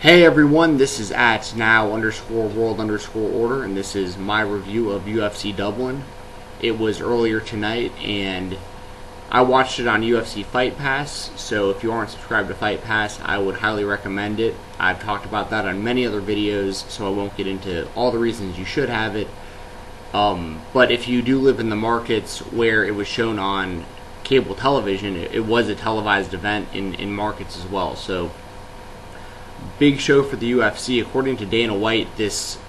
Hey everyone, this is at now_world_order, and this is my review of UFC Dublin. It was earlier tonight, and I watched it on UFC Fight Pass, so if you aren't subscribed to Fight Pass, I would highly recommend it. I've talked about that on many other videos, so I won't get into all the reasons you should have it. But if you do live in the markets where it was shown on cable television, it was a televised event in markets as well, so big show for the UFC. According to Dana White, this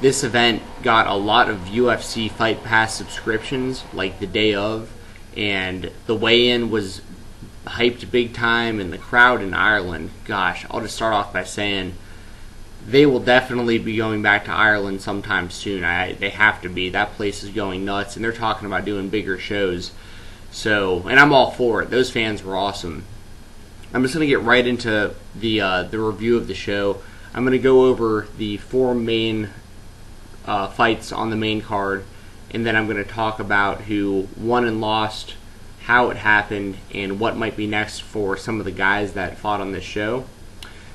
event got a lot of UFC Fight Pass subscriptions like the day of, and the weigh-in was hyped big time, and the crowd in Ireland, gosh, I'll just start off by saying they will definitely be going back to Ireland sometime soon. They have to be. That place is going nuts, and they're talking about doing bigger shows. So, and I'm all for it. Those fans were awesome. I'm just going to get right into the review of the show. I'm going to go over the four main fights on the main card, and then I'm going to talk about who won and lost, how it happened, and what might be next for some of the guys that fought on this show.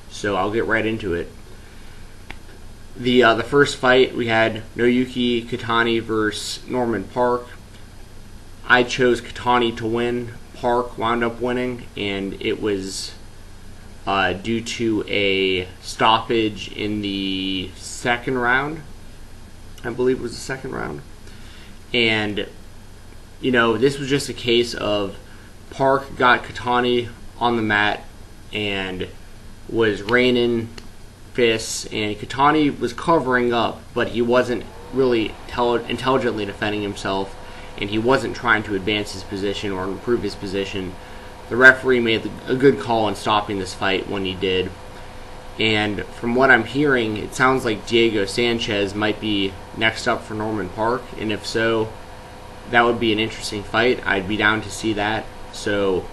So I'll get right into it. The first fight, we had Naoyuki Kitani versus Norman Park. I chose Kitani to win. Park wound up winning, and it was due to a stoppage in the second round. I believe it was the second round. And, you know, this was just a case of Park got Kitani on the mat and was raining fists, and Kitani was covering up, but he wasn't really intelligently defending himself, and he wasn't trying to advance his position or improve his position. The referee made a good call in stopping this fight when he did. And from what I'm hearing, it sounds like Diego Sanchez might be next up for Norman Park, and if so, that would be an interesting fight. I'd be down to see that. So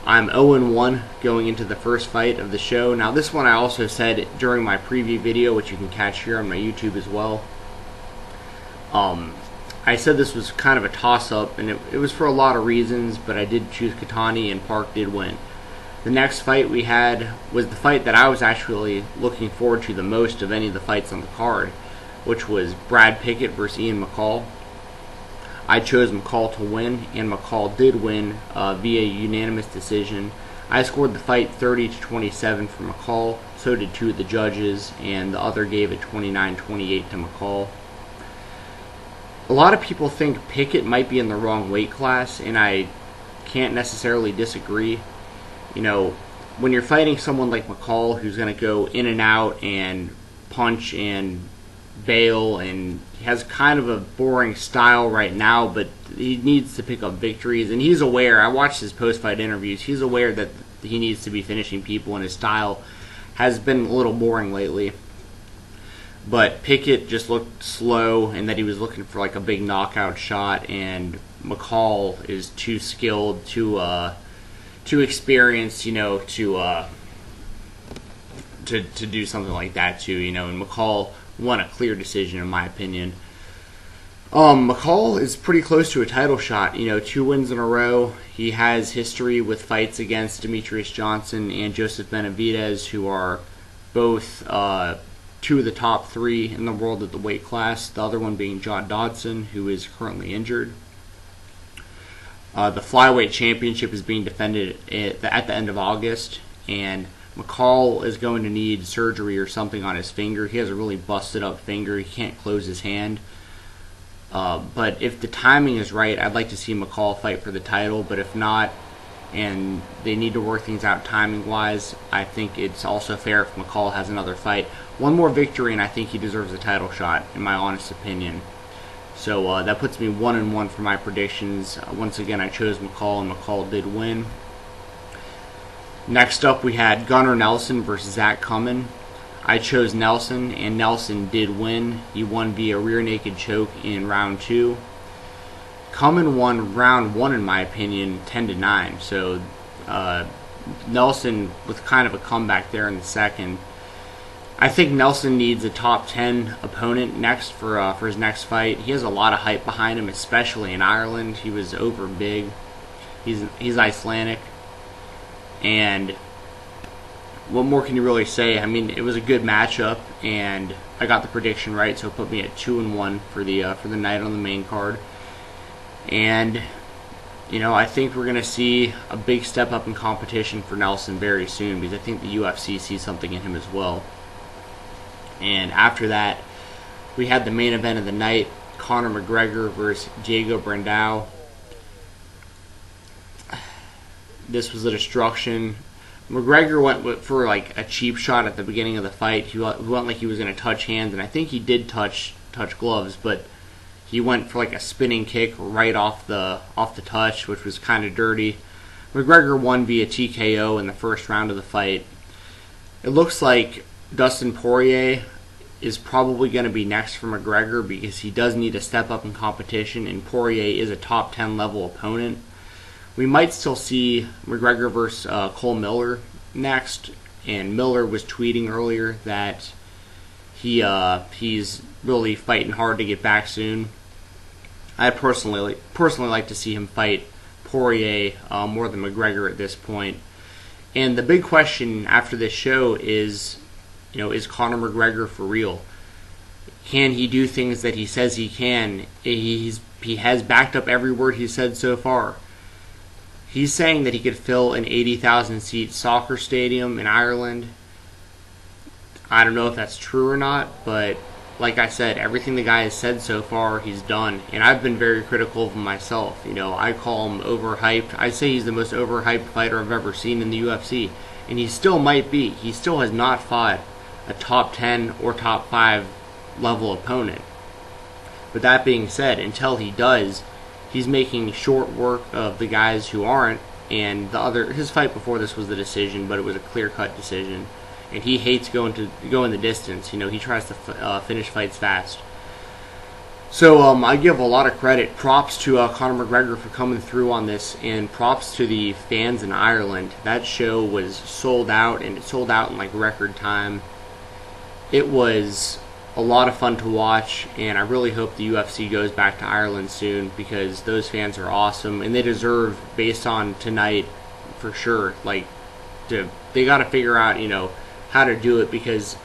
I'm 0-1 going into the first fight of the show. Now this one I also said during my preview video, which you can catch here on my YouTube as well. I said this was kind of a toss-up, and it was for a lot of reasons, but I did choose Kitani, and Park did win. The next fight we had was the fight that I was actually looking forward to the most of any of the fights on the card, which was Brad Pickett versus Ian McCall. I chose McCall to win, and McCall did win via unanimous decision. I scored the fight 30-27 for McCall, so did two of the judges, and the other gave it 29-28 to McCall. A lot of people think Pickett might be in the wrong weight class, and I can't necessarily disagree. You know, when you're fighting someone like McCall, who's going to go in and out and punch and bail, and he has kind of a boring style right now, but he needs to pick up victories, and he's aware. I watched his post-fight interviews. He's aware that he needs to be finishing people, and his style has been a little boring lately. But Pickett just looked slow, and that he was looking for like a big knockout shot, and McCall is too skilled, too experienced, you know, to do something like that too, you know. And McCall won a clear decision, in my opinion. McCall is pretty close to a title shot, you know, 2 wins in a row. He has history with fights against Demetrius Johnson and Joseph Benavidez, who are both two of the top 3 in the world at the weight class, the other one being John Dodson, who is currently injured. The flyweight championship is being defended at the end of August, and McCall is going to need surgery or something on his finger. He has a really busted up finger. He can't close his hand. But if the timing is right, I'd like to see McCall fight for the title, but if not, and they need to work things out timing-wise, I think it's also fair if McCall has another fight. One more victory, and I think he deserves a title shot, in my honest opinion. So that puts me 1-1 for my predictions. Once again, I chose McCall, and McCall did win. Next up, we had Gunnar Nelson versus Zach Cummin. I chose Nelson, and Nelson did win. He won via rear naked choke in round 2. Cummin won round 1, in my opinion, 10-9. So Nelson with kind of a comeback there in the second. I think Nelson needs a top 10 opponent next for his next fight. He has a lot of hype behind him, especially in Ireland. He was over big. He's Icelandic, and what more can you really say? I mean, it was a good matchup, and I got the prediction right, so it put me at 2-1 for the night on the main card. And I think we're going to see a big step up in competition for Nelson very soon, because I think the UFC sees something in him as well. And after that, we had the main event of the night, Conor McGregor versus Diego Brandao. This was a destruction. McGregor went for like a cheap shot at the beginning of the fight. He went like he was going to touch hands, and I think he did touch gloves, but he went for like a spinning kick right off the touch, which was kind of dirty. McGregor won via TKO in the first round of the fight. It looks like Dustin Poirier is probably going to be next for McGregor, because he does need to step up in competition, and Poirier is a top 10 level opponent. We might still see McGregor versus Cole Miller next, and Miller was tweeting earlier that he's really fighting hard to get back soon. I personally like to see him fight Poirier more than McGregor at this point. And the big question after this show is, is Conor McGregor for real? Can he do things that he says he can? He has backed up every word he said so far. He's saying that he could fill an 80,000 seat soccer stadium in Ireland. I don't know if that's true or not, but like I said, everything the guy has said so far, he's done. And I've been very critical of him myself. I call him overhyped. I say he's the most overhyped fighter I've ever seen in the UFC. And he still might be. He still has not fought a top 10 or top 5 level opponent. But that being said, until he does, he's making short work of the guys who aren't. And his fight before this was the decision, but it was a clear-cut decision. And he hates going the distance. He tries to finish fights fast. So I give a lot of credit, props to Conor McGregor for coming through on this, and props to the fans in Ireland. That show was sold out, and it sold out in like record time. It was a lot of fun to watch, and I really hope the UFC goes back to Ireland soon, because those fans are awesome, and they deserve, based on tonight, for sure, they got to figure out, how to do it, because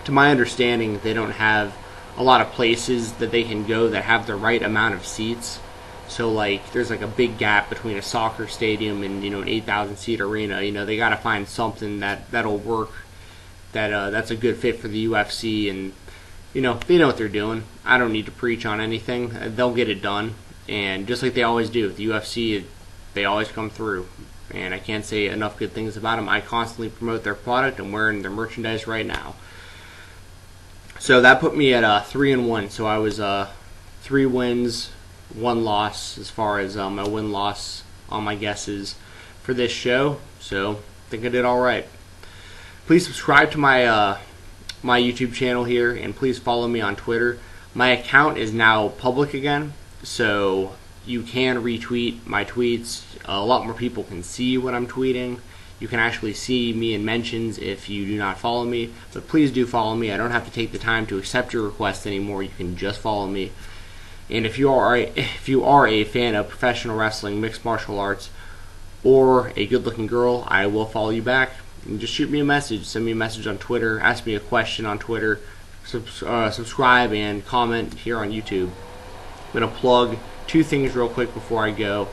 to my understanding, they don't have a lot of places that they can go that have the right amount of seats. So there's a big gap between a soccer stadium and an 8,000 seat arena. They got to find something that'll work, that's a good fit for the UFC, and they know what they're doing. I don't need to preach on anything. They'll get it done, and just like they always do, the UFC, they always come through. And I can't say enough good things about them. I constantly promote their product. I'm wearing their merchandise right now. So that put me at 3-1. So I was 3 wins, 1 loss as far as my win-loss on my guesses for this show. So I think I did all right. Please subscribe to my my YouTube channel here, and please follow me on Twitter. My account is now public again, so you can retweet my tweets. A lot more people can see what I'm tweeting. You can actually see me in mentions if you do not follow me. But please do follow me. I don't have to take the time to accept your request anymore. You can just follow me. And if you are a fan of professional wrestling, mixed martial arts, or a good-looking girl, I will follow you back. And just shoot me a message. Send me a message on Twitter. Ask me a question on Twitter. Subscribe and comment here on YouTube. I'm going to plug 2 things real quick before I go.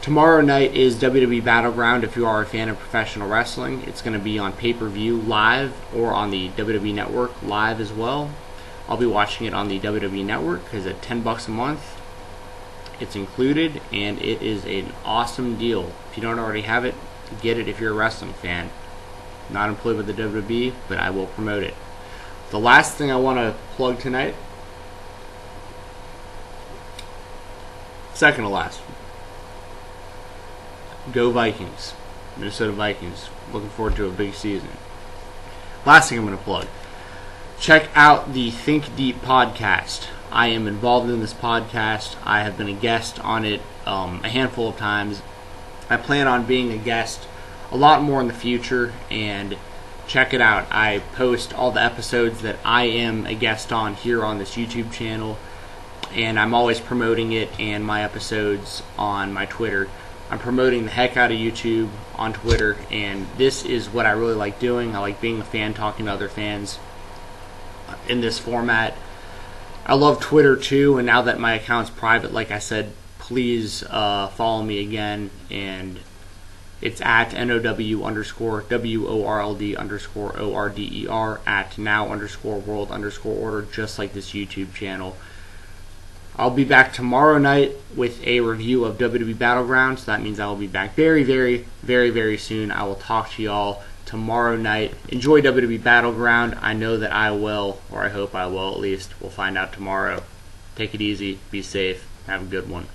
Tomorrow night is WWE Battleground. If you are a fan of professional wrestling, it's going to be on pay-per-view live or on the WWE Network live as well. I'll be watching it on the WWE Network because at $10 a month, it's included, and it is an awesome deal. If you don't already have it, get it if you're a wrestling fan. Not employed with the WWE, but I will promote it. The last thing I want to plug tonight, second to last, go Vikings. Minnesota Vikings. Looking forward to a big season. Last thing I'm going to plug, check out the Think Deep podcast. I am involved in this podcast. I have been a guest on it a handful of times. I plan on being a guest a lot more in the future, and check it out. I post all the episodes that I am a guest on here on this YouTube channel, and I'm always promoting it and my episodes on my Twitter. I'm promoting the heck out of YouTube on Twitter, and this is what I really like doing. I like being a fan, talking to other fans in this format. I love Twitter too, and now that my account's private, like I said, please follow me again, and it's at NOW_WORLD_ORDER at now_world_order, just like this YouTube channel. I'll be back tomorrow night with a review of WWE Battleground, so that means I will be back very, very, very, very soon. I will talk to y'all tomorrow night. Enjoy WWE Battleground. I know that I will, or I hope I will at least. We'll find out tomorrow. Take it easy. Be safe. Have a good one.